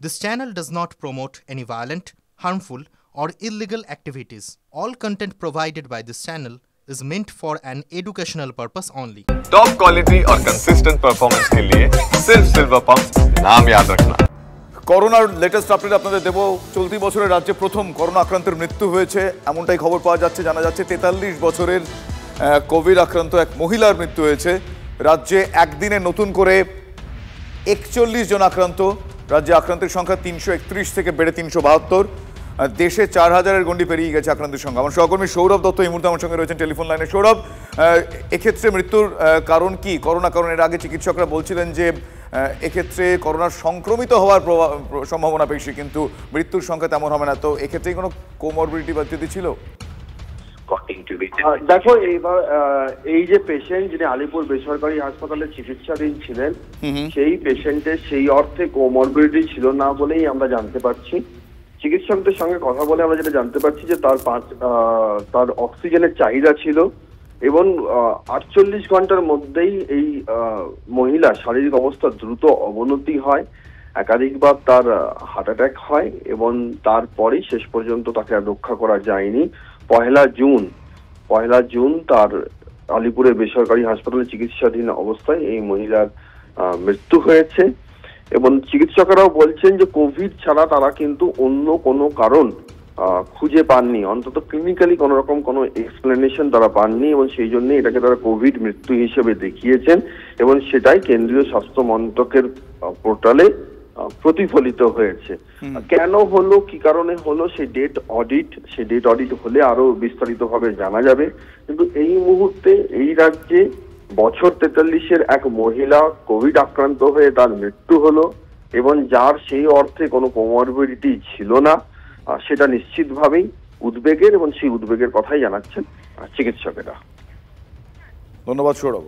This channel does not promote any violent, harmful, or illegal activities. All content provided by this channel is meant for an educational purpose only. Top quality और consistent performance के लिए सिर्फ silver pump नाम याद रखना। করোনার latest update আপনাদের দেব। চলতি বছরে রাজ্যে প্রথম করোনা আক্রান্তের মৃত্যু হয়েছে এমনটাই খবর পাওয়া যাচ্ছে। জানা যাচ্ছে 43 বছরের কোভিড আক্রান্ত এক মহিলার মৃত্যু হয়েছে। রাজ্যে একদিনে নতুন করে 41 জন আক্রান্ত। রাজ্যে আক্রান্তের সংখ্যা 331 থেকে বেড়ে 372। দেশে 4000-এর গণ্ডি পেরিয়ে গেছে আক্রান্তের সংখ্যা। আমার সহকর্মী সৌরভ দত্ত এই মুহূর্তে আমার সঙ্গে রয়েছেন টেলিফোন লাইনে। সৌরভ, এক্ষেত্রে মৃত্যুর কারণ কি? করোনা কারণের আগে চিকিৎসকরা বলছিলেন যে এক্ষেত্রে করোনার সংক্রমিত হওয়ার সম্ভাবনা বেশি, কিন্তু মৃত্যুর সংখ্যা তেমন হবে না। তো এক্ষেত্রে কোনো কোমরবিডিটি বা ইত্যাদি ছিল? দেখো, এইবার এই যে পেশেন্ট যিনি আলিপুর বেসরকারি হাসপাতালে চিকিৎসাধীন ছিলেন, সেই পেশেন্টের সেই অর্থে কোমরবিডিটি ছিল না বলেই আমরা জানতে পারছি। চিকিৎসকদের সঙ্গে কথা বলে আমরা যেটা জানতে পারছি যে তার অক্সিজেনের চাহিদা ছিল এবং 48 ঘন্টার মধ্যেই এই মহিলা শারীরিক অবস্থা দ্রুত অবনতি হয়, একাধিকবার তার হার্ট অ্যাটাক হয় এবং তারপরেই শেষ পর্যন্ত তাকে আর রক্ষা করা যায়নি। পহেলা জুন তার আলিপুরের বেসরকারি হাসপাতালে চিকিৎসাধীন অবস্থায় এই মহিলার মৃত্যু হয়েছে এবং চিকিৎসকেরাও বলছেন যে কোভিড ছাড়া তারা কিন্তু অন্য কোনো কারণ খুঁজে পাননি, অন্তত ক্লিনিক্যালি কোনো রকম কোনো এক্সপ্লেনেশন তারা পাননি এবং সেই জন্য এটাকে তারা কোভিড মৃত্যু হিসেবে দেখিয়েছেন এবং সেটাই কেন্দ্রীয় স্বাস্থ্য মন্ত্রকের পোর্টালে প্রতিফলিত হয়েছে। কেন হলো, কি কারণে হলো, সেই ডেট অডিট হলে আরো বিস্তারিতভাবে জানা যাবে। কিন্তু এই মুহূর্তে এই রাজ্যে বছর 43-এর এক মহিলা কোভিড আক্রান্ত হয়ে তার মৃত্যু হলো এবং যার সেই অর্থে কোনো কোমরবিডিটি ছিল না, সেটা নিশ্চিতভাবেই উদ্বেগের এবং সেই উদ্বেগের কথাই জানাচ্ছেন চিকিৎসকেরা। ধন্যবাদ সৌরভ।